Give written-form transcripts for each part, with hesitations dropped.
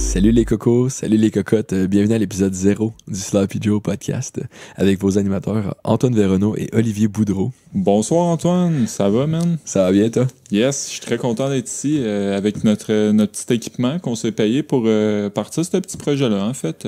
Salut les cocos, salut les cocottes, bienvenue à l'épisode 0 du Sloppy Joe podcast avec vos animateurs Antoine Véronneau et Olivier Boudreau. Bonsoir Antoine, ça va man? Ça va bien toi? Yes, je suis très content d'être ici avec notre petit équipement qu'on s'est payé pour partir ce petit projet-là en fait.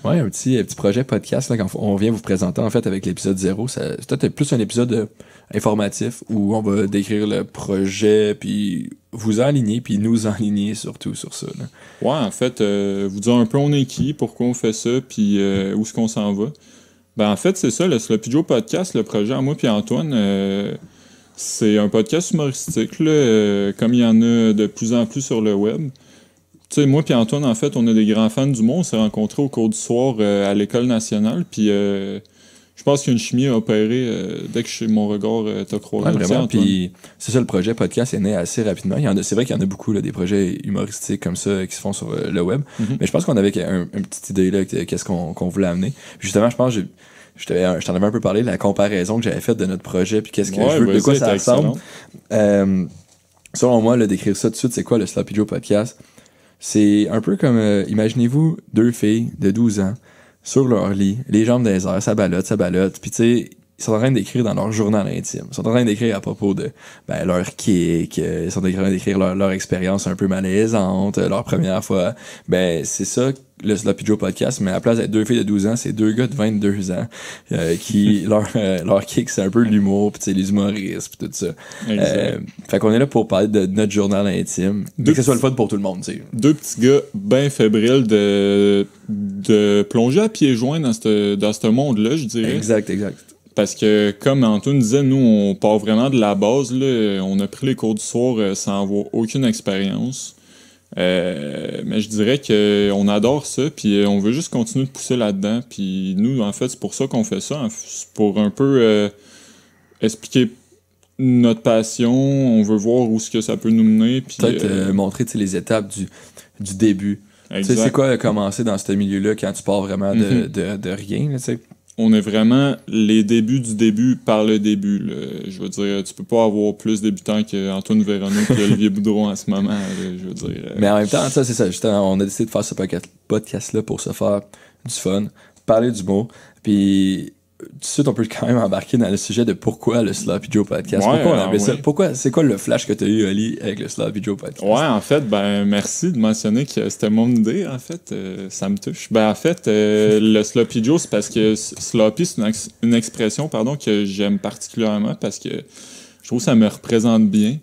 Ouais, un petit projet podcast là, qu'on vient vous présenter en fait avec l'épisode 0. C'est peut-être plus un épisode informatif où on va décrire le projet puis vous enligner puis nous enligner surtout sur ça. Là. Ouais, en fait, vous dire un peu on est qui, pourquoi on fait ça puis où est-ce qu'on s'en va. Ben en fait, c'est ça, le Sloppy Joe podcast, le projet à moi puis Antoine, c'est un podcast humoristique là, comme il y en a de plus en plus sur le web. Tu sais, moi puis Antoine, en fait, on est des grands fans du monde. On s'est rencontrés au cours du soir à l'École nationale. Puis je pense qu'une chimie a opéré dès que mon regard t'a croisé. Ouais, vraiment. Puis c'est ça, le projet podcast est né assez rapidement. C'est vrai qu'il y en a beaucoup, là, des projets humoristiques comme ça qui se font sur le web. Mm-hmm. Mais je pense qu'on avait une petite idée là, qu'est-ce qu'on voulait amener. Puis justement, je pense que je t'en avais un peu parlé, la comparaison que j'avais faite de notre projet, puis qu'est-ce que je veux, de quoi ça ressemble. Selon moi, là, décrire ça tout de suite, c'est quoi le Sloppy Joe podcast? C'est un peu comme, imaginez-vous deux filles de 12 ans sur leur lit, les jambes dans les airs, ça ballotte, puis tu sais, ils sont en train d'écrire dans leur journal intime. Ils sont en train d'écrire à propos de leur kick, ils sont en train d'écrire leur expérience un peu malaisante, leur première fois. Ben, c'est ça, le Sloppy Joe podcast, mais à la place d'être deux filles de 12 ans, c'est deux gars de 22 ans qui, leur kick, c'est un peu l'humour, pis tu sais, les humoristes, pis tout ça. Fait qu'on est là pour parler de notre journal intime, que ce soit le fun pour tout le monde, tu sais. Deux petits gars bien fébriles de plonger à pieds joints dans ce monde-là, je dirais. Exact. Parce que, comme Antoine disait, nous, on part vraiment de la base. Là. On a pris les cours du soir sans avoir aucune expérience. Mais je dirais qu'on adore ça, puis on veut juste continuer de pousser là-dedans. Puis nous, en fait, c'est pour ça qu'on fait ça. C'est pour un peu expliquer notre passion. On veut voir où est-ce que ça peut nous mener. Puis, peut-être montrer les étapes du début. Tu sais, c'est quoi commencer dans ce milieu-là quand tu pars vraiment de rien, tu sais? On est vraiment les débuts du début par le début. Là. Je veux dire, tu peux pas avoir plus débutant qu'Antoine Véronneau et Olivier Boudreau en ce moment. Là, je veux dire. Mais en même temps, ça c'est ça. Justement, on a décidé de faire ce podcast-là pour se faire du fun, parler du mot. Puis tout de suite, on peut quand même embarquer dans le sujet de pourquoi le Sloppy Joe podcast. Ouais, pourquoi on avait ça? Pourquoi, c'est quoi le flash que tu as eu, Ali, avec le Sloppy Joe podcast? Ouais, en fait, merci de mentionner que c'était mon idée, en fait. Ça me touche. En fait, le Sloppy Joe, c'est parce que Sloppy, c'est une expression, que j'aime particulièrement parce que je trouve que ça me représente bien.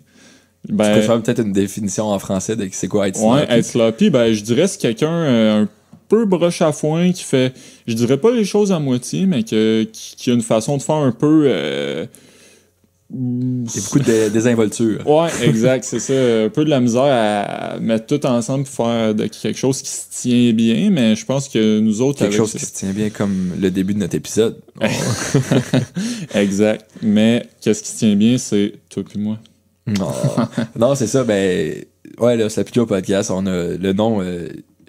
Tu peux faire peut-être une définition en français de c'est quoi être sloppy? Ouais, être sloppy, je dirais c'est quelqu'un un peu broche à foin qui fait, je dirais pas les choses à moitié, mais qui a une façon de faire un peu il y a beaucoup de désinvolture. Ouais, exact, c'est ça. Un peu de la misère à mettre tout ensemble pour faire quelque chose qui se tient bien, mais je pense que nous autres... Quelque chose qui se tient bien comme le début de notre épisode. Exact. Mais qu'est-ce qui se tient bien, c'est toi puis moi. Non, c'est ça. Ouais, le Sloppy Joe podcast, on a le nom...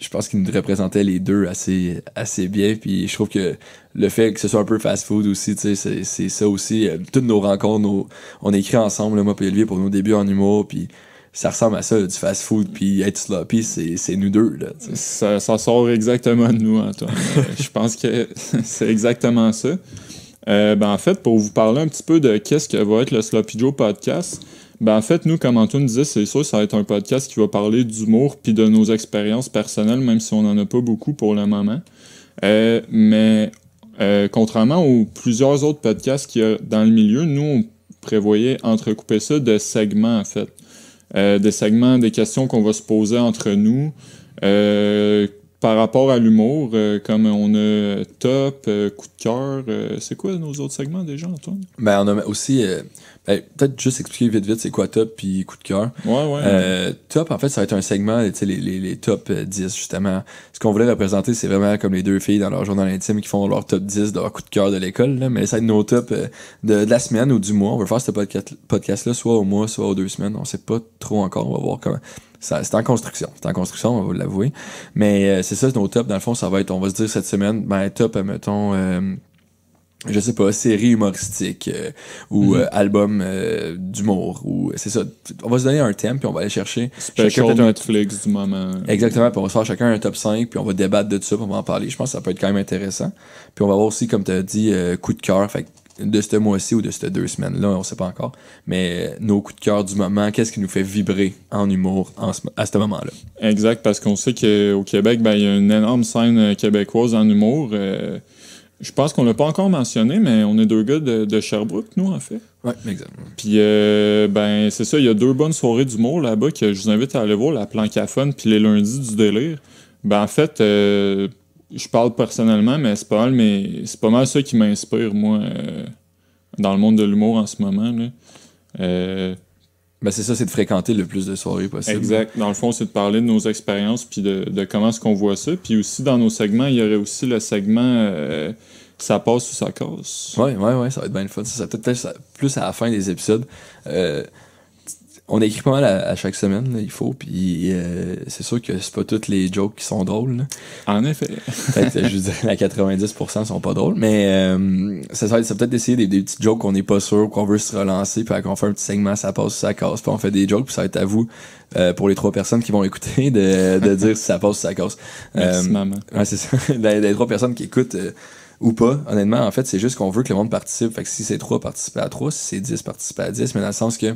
je pense qu'il nous représentait les deux assez bien, puis je trouve que le fait que ce soit un peu fast-food aussi, tu sais, c'est ça aussi. Toutes nos rencontres, on écrit ensemble, là, moi et Olivier, pour nos débuts en humour, puis ça ressemble à ça, là, du fast-food, puis être sloppy, c'est nous deux, là. Ça sort exactement de nous, Antoine. Je pense que c'est exactement ça. En fait, pour vous parler un petit peu de qu'est-ce que va être le Sloppy Joe podcast... en fait, nous, comme Antoine disait, c'est sûr, ça va être un podcast qui va parler d'humour puis de nos expériences personnelles, même si on n'en a pas beaucoup pour le moment. Mais contrairement aux plusieurs autres podcasts qu'il y a dans le milieu, nous, on prévoyait entrecouper ça de segments, en fait. Des segments, des questions qu'on va se poser entre nous par rapport à l'humour, comme on a top, coup de cœur. C'est quoi nos autres segments déjà, Antoine? On a aussi... peut-être juste expliquer vite c'est quoi top puis coup de cœur. Ouais. Top, en fait, ça va être un segment, tu sais, les top 10, justement. Ce qu'on voulait représenter, c'est vraiment comme les deux filles dans leur journal intime qui font leur top 10 de leur coup de cœur de l'école, là. Mais ça va être nos top de la semaine ou du mois. On va faire ce podcast-là soit au mois, soit aux 2 semaines. On sait pas trop encore. On va voir comment. C'est en construction. On va vous l'avouer. Mais c'est ça, nos top. Dans le fond, ça va être, on va se dire cette semaine, top, mettons... je sais pas, série humoristique ou album d'humour. Ou c'est ça. On va se donner un thème, puis on va aller chercher Special Netflix du moment. Exactement, puis on va se faire chacun un top 5, puis on va débattre de tout ça, puis on va en parler. Je pense que ça peut être quand même intéressant. Puis on va avoir aussi, comme tu as dit, coup de cœur. Fait que de ce mois-ci ou de ces 2 semaines-là, on sait pas encore. Mais nos coups de cœur du moment, qu'est-ce qui nous fait vibrer en humour à ce moment-là? Exact, parce qu'on sait qu'au Québec, il y a une énorme scène québécoise en humour. Je pense qu'on l'a pas encore mentionné, mais on est 2 gars de Sherbrooke, nous, en fait. Oui, exactement. Puis, c'est ça, il y a 2 bonnes soirées d'humour là-bas que je vous invite à aller voir, la Plancaphone puis les lundis du délire. En fait, je parle personnellement, mais c'est pas mal ça qui m'inspire, moi, dans le monde de l'humour en ce moment, là. C'est ça, c'est de fréquenter le plus de soirées possible. Exact. Dans le fond, c'est de parler de nos expériences puis de comment est-ce qu'on voit ça. Puis aussi, dans nos segments, il y aurait aussi le segment ça passe ou ça casse. Ouais, ça va être bien le fun. Ça peut-être plus à la fin des épisodes. On écrit pas mal à chaque semaine, là, il faut, puis c'est sûr que c'est pas toutes les jokes qui sont drôles. Là. En effet. Peut-être, je dirais, la 90% sont pas drôles, mais ça peut-être d'essayer des petites jokes qu'on n'est pas sûr, qu'on veut se relancer, puis qu'on fait un petit segment, ça passe ou ça casse, puis on fait des jokes, puis ça va être à vous, pour les 3 personnes qui vont écouter, de dire si ça passe ou ça casse. Merci, maman. Ouais, c'est ça. Les 3 personnes qui écoutent... ou pas, honnêtement, en fait, c'est juste qu'on veut que le monde participe. Fait que si c'est 3, participer à 3, si c'est 10, participer à 10, mais dans le sens que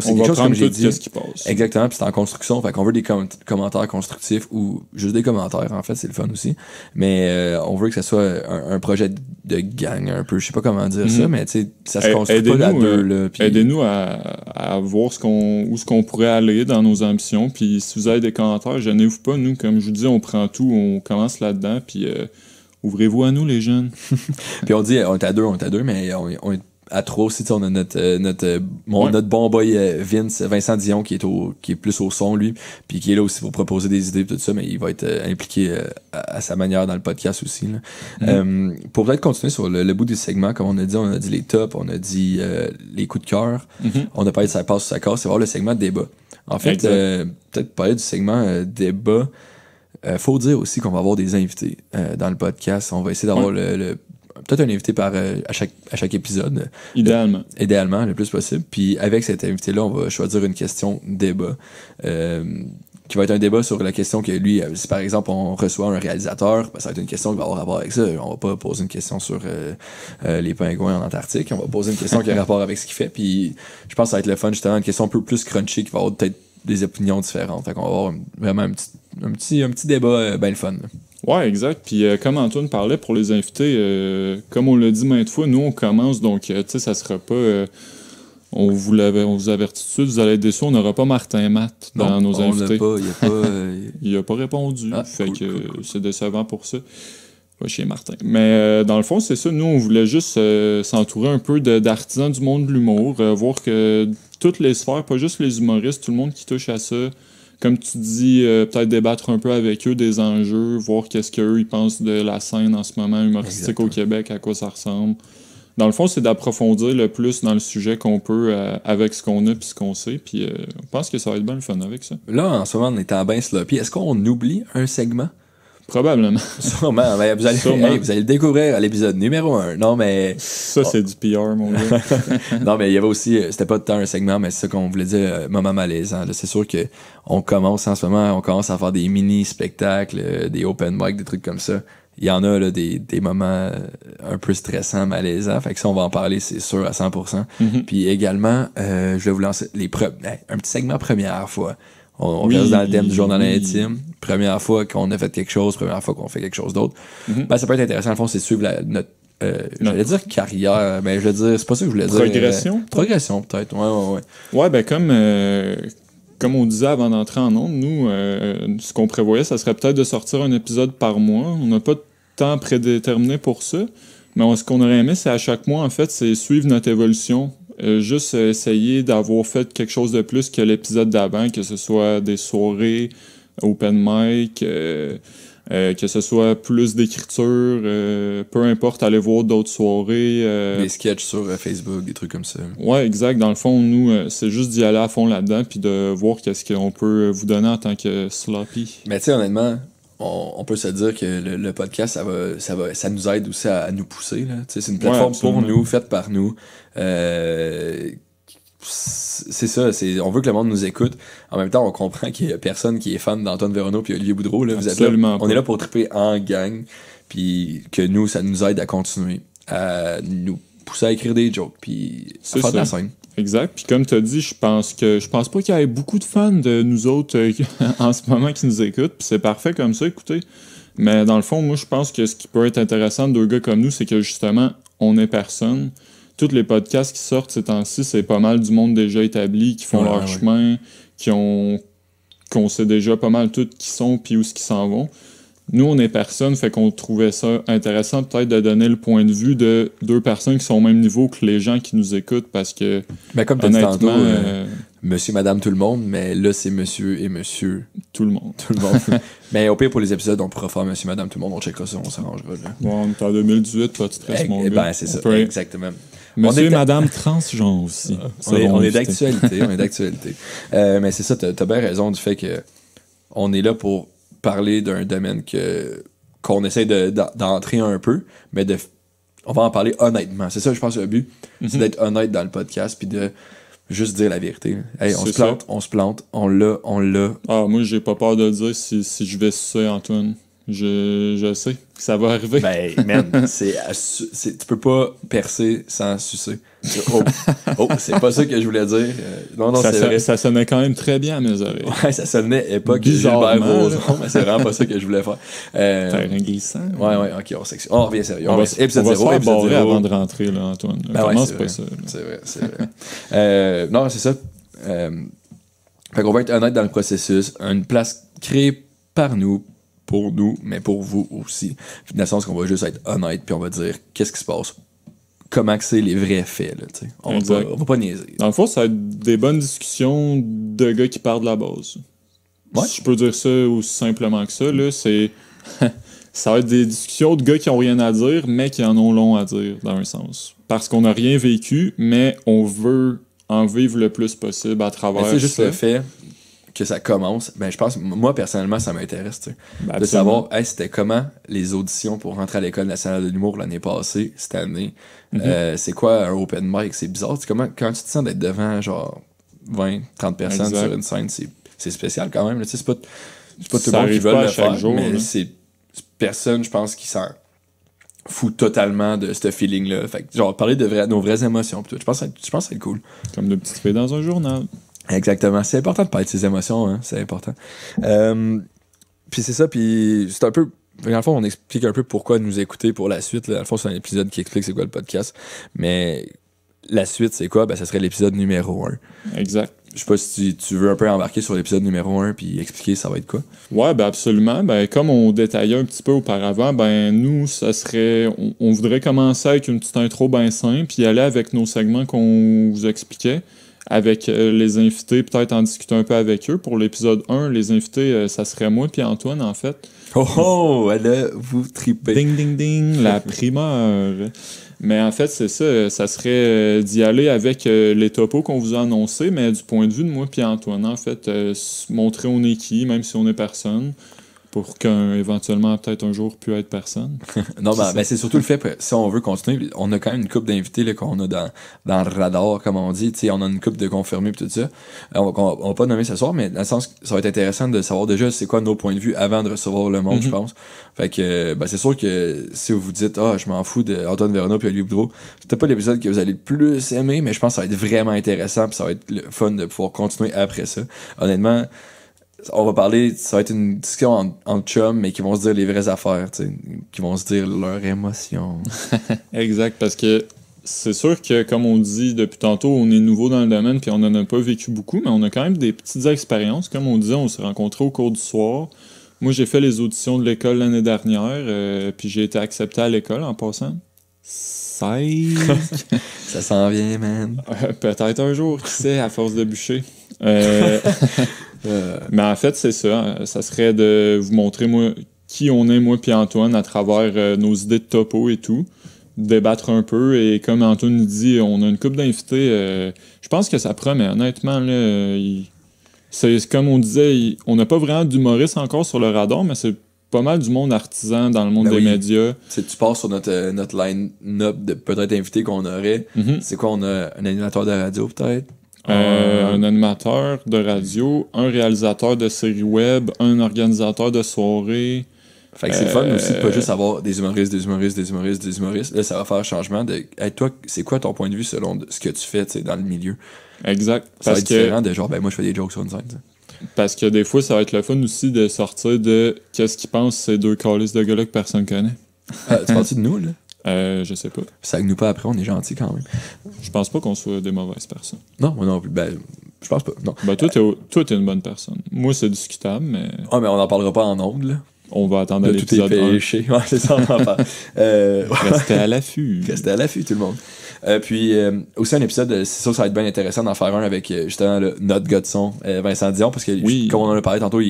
c'est quelque chose comme j'ai dit. Ce qui passe. Exactement, puis c'est en construction, fait qu'on veut des commentaires constructifs ou juste des commentaires, en fait, c'est le fun aussi. Mais on veut que ça soit un projet de gang un peu, je sais pas comment dire ça, mais tu sais, ça se construit pas à 2 là. Puis... Aidez-nous à voir où ce qu'on pourrait aller dans nos ambitions, puis si vous avez des commentaires, gênez-vous pas, nous, comme je vous dis, on prend tout, on commence là-dedans, puis ouvrez-vous à nous, les jeunes. Puis on dit, on est à 2, mais on est à 3 aussi. On a notre bon boy Vincent Dion qui est plus au son, lui, puis qui est là aussi pour proposer des idées et tout ça, mais il va être impliqué à sa manière dans le podcast aussi. Là. Pour peut-être continuer sur le bout du segment, comme on a dit les tops, on a dit les coups de cœur, on a parlé de ça passe ou ça casse, c'est voir le segment débat. En fait, peut-être parler du segment débat. Faut dire aussi qu'on va avoir des invités dans le podcast. On va essayer d'avoir peut-être un invité à chaque épisode. Idéalement. Idéalement, le plus possible. Puis avec cet invité-là, on va choisir une question débat. Qui va être un débat sur la question que lui, si par exemple on reçoit un réalisateur, ça va être une question qui va avoir rapport avec ça. On va pas poser une question sur les pingouins en Antarctique. On va poser une question qui a rapport avec ce qu'il fait. Puis je pense que ça va être le fun, justement, une question un peu plus crunchy qui va avoir peut-être des opinions différentes. Fait qu'on va avoir vraiment un petit débat bien le fun. Là. Ouais, exact. Puis comme Antoine parlait pour les invités, comme on l'a dit maintes fois, nous on commence, donc tu sais, ça sera pas... on vous avertit tout de suite, vous allez être déçus, on n'aura pas Martin Matt dans nos invités. Il a pas répondu. Fait que c'est décevant pour ça. Va chez Martin. Mais dans le fond, c'est ça. Nous, on voulait juste s'entourer un peu d'artisans du monde de l'humour, voir que toutes les sphères, pas juste les humoristes, tout le monde qui touche à ça, comme tu dis, peut-être débattre un peu avec eux des enjeux, voir qu'est-ce qu'eux ils pensent de la scène en ce moment humoristique au Québec, à quoi ça ressemble. Dans le fond, c'est d'approfondir le plus dans le sujet qu'on peut avec ce qu'on a puis ce qu'on sait. Puis on pense que ça va être bien le fun avec ça. Là, en ce moment, on est en bien sloppy. Est-ce qu'on oublie un segment? Probablement. Sûrement. Mais vous allez le découvrir à l'épisode numéro 1. Non, mais... Ça, c'est du PR, mon gars. Non, mais il y avait aussi... C'était pas tant un segment, mais c'est ça qu'on voulait dire, moment malaisant. Là, c'est sûr que on commence en ce moment, on commence à faire des mini-spectacles, des open mic, des trucs comme ça. Il y en a là, des moments un peu stressants, malaisants. Fait que ça, on va en parler, c'est sûr, à 100%. Puis également, je vais vous lancer un petit segment première fois. On reste dans le thème du journal intime. Première fois qu'on a fait quelque chose, première fois qu'on fait quelque chose d'autre. Ça peut être intéressant. Au fond, c'est suivre notre j'allais dire carrière, mais je veux dire, c'est pas ça que je voulais dire. Progression? Progression, peut-être. Ouais. Ouais, ben comme on disait avant d'entrer en ondes, nous, ce qu'on prévoyait, ça serait peut-être de sortir un épisode par mois. On n'a pas de temps prédéterminé pour ça. Mais ce qu'on aurait aimé, c'est à chaque mois, en fait, c'est suivre notre évolution. Juste essayer d'avoir fait quelque chose de plus que l'épisode d'avant, que ce soit des soirées, open mic, que ce soit plus d'écriture, peu importe, aller voir d'autres soirées. Des sketchs sur Facebook, des trucs comme ça. Ouais, exact. Dans le fond, nous, c'est juste d'y aller à fond là-dedans puis de voir qu'est-ce qu'on peut vous donner en tant que sloppy. Mais tu sais, honnêtement, on peut se dire que le podcast, ça nous aide aussi à nous pousser, là. Tu sais, c'est une plateforme pour nous, faite par nous. C'est ça, on veut que le monde nous écoute. En même temps, on comprend qu'il y a personne qui est fan d'Antoine Véronneau puis Olivier Boudreau, là. Vous êtes là, on est là pour triper en gang, puis que nous, ça nous aide à continuer, à nous pousser à écrire des jokes, puis à faire de la scène. Exact. Puis comme tu as dit, je pense pas qu'il y ait beaucoup de fans de nous autres en ce moment qui nous écoutent. Puis c'est parfait comme ça, écoutez. Mais dans le fond, moi, je pense que ce qui peut être intéressant de deux gars comme nous, c'est que justement, on est personne. Tous les podcasts qui sortent ces temps-ci, c'est pas mal du monde déjà établi, qui font leur chemin, qu'on sait déjà pas mal tout qui sont puis où ce qu'ils s'en vont. Nous, on est personne, fait qu'on trouvait ça intéressant peut-être de donner le point de vue de deux personnes qui sont au même niveau que les gens qui nous écoutent, parce que, ben, comme tu as dit tantôt, monsieur, madame, tout le monde, mais là, c'est monsieur et monsieur... Tout le monde. Tout le monde. Mais au pire, pour les épisodes, on pourra faire monsieur, madame, tout le monde, on checkera ça, on s'arrangera. Là. Bon, on est en 2018, pas de stress, mon gars. Ben, c'est ça, exactement. Monsieur et madame transgenre aussi. On est d'actualité, on est d'actualité. Mais c'est ça, t'as bien raison du fait que on est là pour parler d'un domaine qu'on essaie d'entrer un peu, mais on va en parler honnêtement. C'est ça, je pense, le but, c'est d'être honnête dans le podcast, puis de juste dire la vérité. Hey, on se plante, on l'a. Ah, moi, j'ai pas peur de le dire si je vais sucer, Antoine. Je sais que ça va arriver. Ben, man, tu peux pas percer sans sucer. C'est pas ça que je voulais dire. Non, c'est vrai. Ça sonnait quand même très bien à mes oreilles. Ouais, ça sonnait époque Gilbert Rozon, mais c'est vraiment pas ça que je voulais faire. Terrain glissant. Ouais, ok, on revient sérieux. On va se faire barrer avant de rentrer, là, Antoine. Ben ouais, c'est pas ça. C'est vrai. Non, c'est ça. Fait qu'on va être honnête dans le processus. Une place créée par nous, pour nous, mais pour vous aussi. Dans le sens qu'on va juste être honnête, puis on va dire qu'est-ce qui se passe, comment que c'est les vrais faits, là, tu sais. On va pas niaiser. Dans le fond, ça va être des bonnes discussions de gars qui partent de la base. Ouais. Si je peux dire ça aussi simplement que ça, là, c'est... ça va être des discussions de gars qui ont rien à dire, mais qui en ont long à dire, dans un sens. Parce qu'on n'a rien vécu, mais on veut en vivre le plus possible à travers ça. C'est juste le fait que ça commence, ben je pense, moi personnellement, ça m'intéresse, tu sais, de savoir, c'était comment les auditions pour rentrer à l'École nationale de l'humour l'année passée, cette année, c'est quoi un open mic, c'est bizarre, quand tu te sens d'être devant genre 20-30 personnes sur une scène, c'est spécial quand même, tu sais, c'est pas tout le monde qui veut le faire, jour, mais c'est personne, je pense, qui s'en fout totalement de ce feeling-là, fait que, genre, parler de nos vraies émotions, je pense que c'est cool. Comme de petites filles dans un journal. Exactement. C'est important de parler de ses émotions, hein. C'est important. Puis c'est ça, puis c'est un peu... Dans le fond, on explique un peu pourquoi nous écouter pour la suite. Là. Dans le fond, c'est un épisode qui explique c'est quoi le podcast. Mais la suite, c'est quoi? Ben, ça serait l'épisode numéro 1. Exact. Je sais pas si tu veux un peu embarquer sur l'épisode numéro 1 puis expliquer ça va être quoi. Ouais, ben absolument. Ben, comme on détaillait un petit peu auparavant, ben nous, ça serait... On voudrait commencer avec une petite intro bien simple, puis aller avec nos segments qu'on vous expliquait. Avec les invités, peut-être en discuter un peu avec eux. Pour l'épisode 1, les invités, ça serait moi puis Antoine, en fait. Oh, là, vous tripez. Ding, ding, ding, la primeur. Mais en fait, c'est ça. Ça serait d'y aller avec les topos qu'on vous a annoncés, mais du point de vue de moi puis Antoine, en fait, montrer on est qui, même si on est personne. Pour qu'éventuellement, peut-être un jour, puisse être personne. Non, ben c'est surtout le fait que si on veut continuer, on a quand même une couple d'invités là, qu'on a dans le radar, comme on dit. T'sais, on a une couple de confirmés et tout ça. On va pas nommer ce soir, mais dans le sens que ça va être intéressant de savoir déjà c'est quoi nos points de vue avant de recevoir le monde, je pense. Fait que ben, c'est sûr que si vous vous dites je m'en fous d'Antoine Véronneau puis Olivier Boudreau, c'est peut-être pas l'épisode que vous allez le plus aimer, mais je pense que ça va être vraiment intéressant puis ça va être le fun de pouvoir continuer après ça. Honnêtement, on va parler, ça va être une discussion entre chums, mais qui vont se dire les vraies affaires, tu sais, qui vont se dire leurs émotions. Exact, parce que c'est sûr que, comme on dit depuis tantôt, on est nouveau dans le domaine, puis on n'en a pas vécu beaucoup, mais on a quand même des petites expériences. Comme on disait, on s'est rencontrés au cours du soir. Moi, j'ai fait les auditions de l'école l'année dernière, puis j'ai été accepté à l'école en passant. Ça s'en vient, man. Peut-être un jour, qui sait, à force de bûcher. Mais en fait, c'est ça. Ça serait de vous montrer qui on est, moi puis Antoine, à travers nos idées de topo et tout. Débattre un peu. Et comme Antoine nous dit, on a une couple d'invités. Je pense que ça promet. Honnêtement, là, c'est comme on disait, on n'a pas vraiment d'humoriste encore sur le radar, mais c'est pas mal du monde artisan dans le monde Ben des oui. médias. Tu pars sur notre line-up de peut-être invités qu'on aurait. C'est quoi, on a un animateur de radio, peut-être? Un animateur de radio, un réalisateur de séries web, un organisateur de soirées. Fait que c'est le fun aussi de pas juste avoir des humoristes. Là, ça va faire un changement de... Hey, toi, c'est quoi ton point de vue selon ce que tu fais, tu sais, dans le milieu? Exact. Ça va être différent de genre, ben moi, je fais des jokes sur une scène, t'sais. Parce que des fois, ça va être le fun aussi de sortir de qu'est-ce qu'ils pensent ces deux calices de gars-là que personne connaît. Tu parles-tu de nous, là? Je sais pas. Ça nous pas après, on est gentils quand même. Je pense pas qu'on soit des mauvaises personnes. Non, moi non plus. Ben, je pense pas. Non. Ben, toi, t'es une bonne personne. Moi, c'est discutable, mais Ah, mais on n'en parlera pas en ondes, là. on va attendre De tous tes l'épisode 1. péchés. Ouais, c'est ça, on en parle. Restez à l'affût. Restez à l'affût, tout le monde. Puis, aussi un épisode, c'est sûr que ça va être bien intéressant d'en faire un avec, justement, notre gars de son, Vincent Dion, parce que, comme on en a parlé tantôt,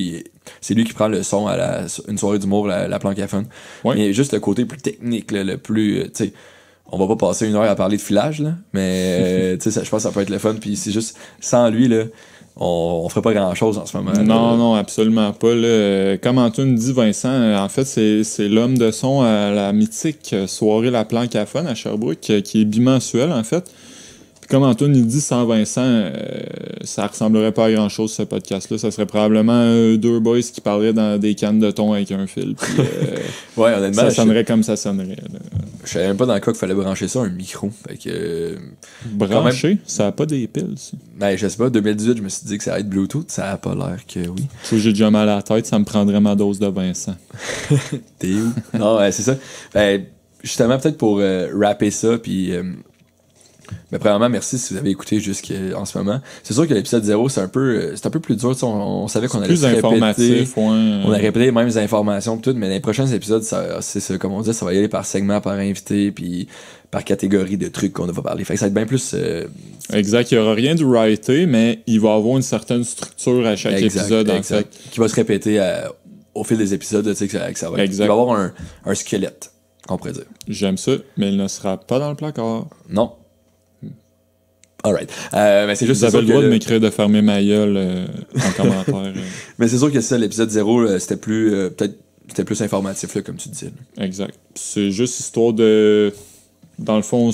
c'est lui qui prend le son à une soirée d'humour, la planque à fun. Oui. Mais juste le côté plus technique, là, le plus, tu sais, on va pas passer 1 heure à parler de filage, là, mais, tu sais, je pense que ça peut être le fun. Puis c'est juste, sans lui, là, on ferait pas grand-chose en ce moment. Non, non, absolument pas. Là. Comme Antoine dit, Vincent, en fait, c'est l'homme de son à la mythique soirée La Planque à Fun à Sherbrooke, qui est bimensuelle, en fait. Puis comme Antoine il dit, sans Vincent, ça ressemblerait pas à grand-chose, ce podcast-là. Ça serait probablement deux boys qui parleraient dans des cannes de thon avec un fil. Puis, ouais, honnêtement, ça sonnerait comme ça sonnerait. Là. Je savais même pas dans le cas qu'il fallait brancher ça, un micro. Fait que... brancher? Ça a pas des piles, ça. Ben, je sais pas, 2018, je me suis dit que ça allait être Bluetooth. Ça a pas l'air que oui. Tu vois, j'ai déjà mal à la tête, ça me prendrait ma dose de Vincent. T'es où? Non, c'est ça. Ben, justement, peut-être pour rapper ça, puis... mais premièrement, merci si vous avez écouté jusqu'en ce moment. C'est sûr que l'épisode 0, c'est un peu plus dur. On savait qu'on allait se répéter. Plus informatif, ouais. On a répété les mêmes informations et tout, mais dans les prochains épisodes, c'est ça, comme on dit, ça va y aller par segment, par invité, puis par catégorie de trucs qu'on va parler. Fait que ça va être bien plus... Exact, il n'y aura rien de writé, mais il va avoir une certaine structure à chaque épisode, en fait. Qui va se répéter au fil des épisodes, tu sais, que ça va être. Exact. Il va y avoir un squelette, qu'on pourrait dire. J'aime ça, mais il ne sera pas dans le placard. Non. Alright. Mais c'est juste Vous avez le droit de m'écrire de fermer ma gueule en commentaire. Mais c'est sûr que ça, l'épisode 0, c'était plus peut-être c'était plus informatif, là, comme tu disais. Exact. C'est juste histoire de... Dans le fond,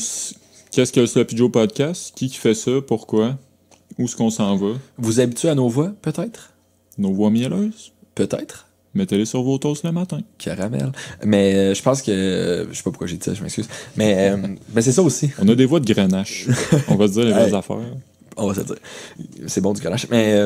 qu'est-ce que le Sloppy Joe Podcast? Qui fait ça? Pourquoi? Où est-ce qu'on s'en va? Vous habituez à nos voix, peut-être? Nos voix mielleuses? Peut-être. Mettez-les sur vos toasts le matin. Caramel. Mais je pense que... je sais pas pourquoi j'ai dit ça, je m'excuse. Mais c'est ça aussi. On a des voix de grenache. On va se dire les vraies affaires. On va se dire. C'est bon du grenache. Mais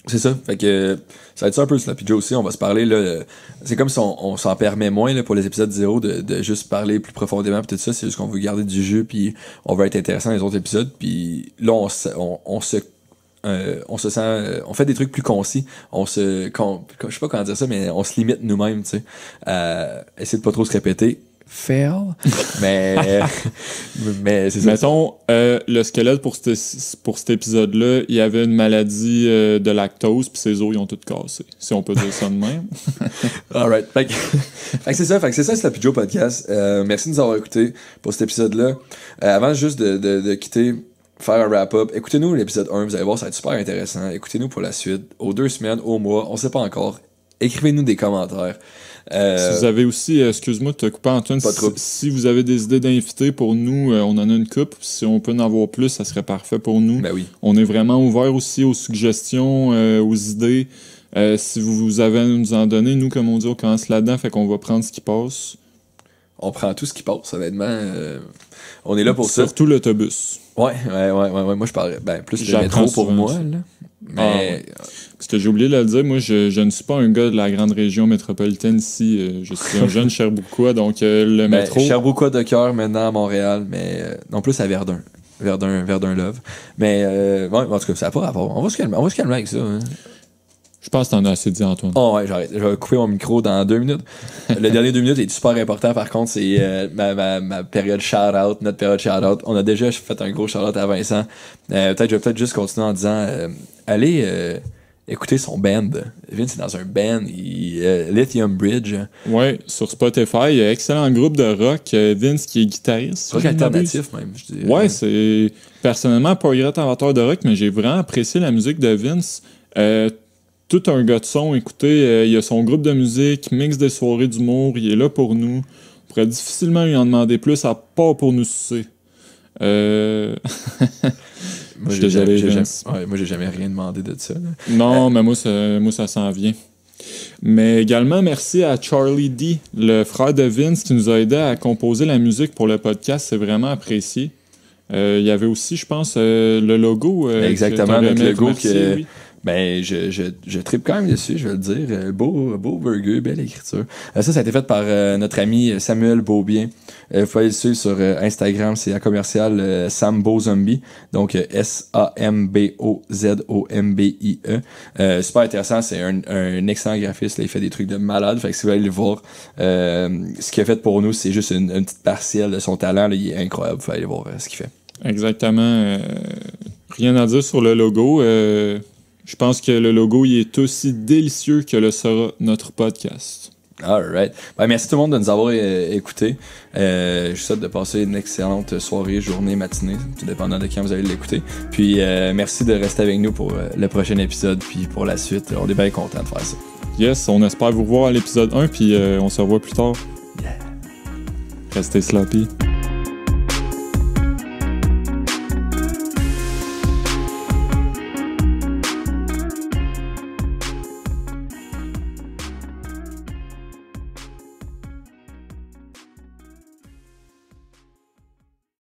c'est ça. Fait que ça va être ça un peu Sloppy Joe aussi. On va se parler, là. C'est comme si on s'en permet moins, là, pour les épisodes 0 de juste parler plus profondément pis tout ça. C'est juste qu'on veut garder du jeu puis on veut être intéressant dans les autres épisodes. Puis là, on se sent, on fait des trucs plus concis. Je sais pas comment dire ça, mais on se limite nous-mêmes, tu sais, à essayer de pas trop se répéter. Fail. mais c'est ça. Mettons, le squelette pour cet épisode-là, il y avait une maladie de lactose, puis ses os, ils ont tout cassé. Si on peut dire ça de même. Alright. Fait que c'est ça. Fait que c'est ça, c'est la Joe Podcast. Merci de nous avoir écoutés pour cet épisode-là. Avant juste de quitter, faire un wrap-up, écoutez-nous l'épisode 1, vous allez voir, ça va être super intéressant. Écoutez-nous pour la suite, aux 2 semaines, au mois, on sait pas encore. Écrivez-nous des commentaires. Si vous avez aussi, excuse-moi de te couper, Antoine, si vous avez des idées d'invités pour nous, on en a une couple. Si on peut en avoir plus, ça serait parfait pour nous. Ben oui. On est vraiment ouvert aussi aux suggestions, aux idées. Si vous avez à nous en donner, nous, comme on dit, on commence là-dedans, fait qu'on va prendre ce qui passe. On prend tout ce qui passe, honnêtement. On est là pour ça. Surtout l'autobus. Ouais. Moi, je parlerais plus le métro pour moi, là. Mais... Parce que j'ai oublié de le dire, moi, je ne suis pas un gars de la grande région métropolitaine ici. Je suis un jeune Sherbrookeois, donc le métro... Sherbrookeois de cœur maintenant à Montréal, mais non plus à Verdun. Verdun Love. Mais, en tout cas, ça n'a pas rapport. On va se calmer avec ça. Hein. Je pense que t'en as assez dit, Antoine. Oh ouais, j'arrête. Je vais couper mon micro dans 2 minutes. Le dernier 2 minutes est super important, par contre, c'est ma période shout-out, notre période shout-out. On a déjà fait un gros shout-out à Vincent. Je vais juste continuer en disant, allez écouter son band. Vince est dans un band, Lithium Bridge. Ouais, sur Spotify, il y a un excellent groupe de rock. Vince qui est guitariste. Rock alternatif, même, je dis. Ouais, c'est personnellement pas un grand amateur de rock, mais j'ai vraiment apprécié la musique de Vince. tout un gars de son. Écoutez, il a son groupe de musique, mixe des soirées d'humour, il est là pour nous. On pourrait difficilement lui en demander plus, à part pour nous sucer. Moi, Je suis désolé, moi, j'ai jamais rien demandé de ça. Là. Non, mais moi, ça s'en vient. Mais également, merci à Charlie D, le frère de Vince, qui nous a aidé à composer la musique pour le podcast. C'est vraiment apprécié. Il y avait aussi, je pense, le logo. Exactement, notre logo que... oui. Ben, je trippe quand même dessus, je vais le dire. Beau burger, belle écriture. Ça a été fait par notre ami Samuel Beaubien. Vous pouvez le suivre sur Instagram, c'est à commercial SamBoZombie. Donc SAMBOZOMBIE. Super intéressant, c'est un excellent graphiste. Là, il fait des trucs de malade. Fait que si vous allez le voir, ce qu'il a fait pour nous, c'est juste une petite partielle de son talent. Là, il est incroyable. Vous pouvez aller voir ce qu'il fait. Exactement. Rien à dire sur le logo. Je pense que le logo il est aussi délicieux que le sera notre podcast. Alright. Ben, merci tout le monde de nous avoir écoutés. Je vous souhaite de passer une excellente soirée, journée, matinée, tout dépendant de quand vous allez l'écouter. Puis merci de rester avec nous pour le prochain épisode, puis pour la suite. On est bien content de faire ça. Yes, on espère vous revoir à l'épisode 1, puis on se revoit plus tard. Yeah. Restez sloppy.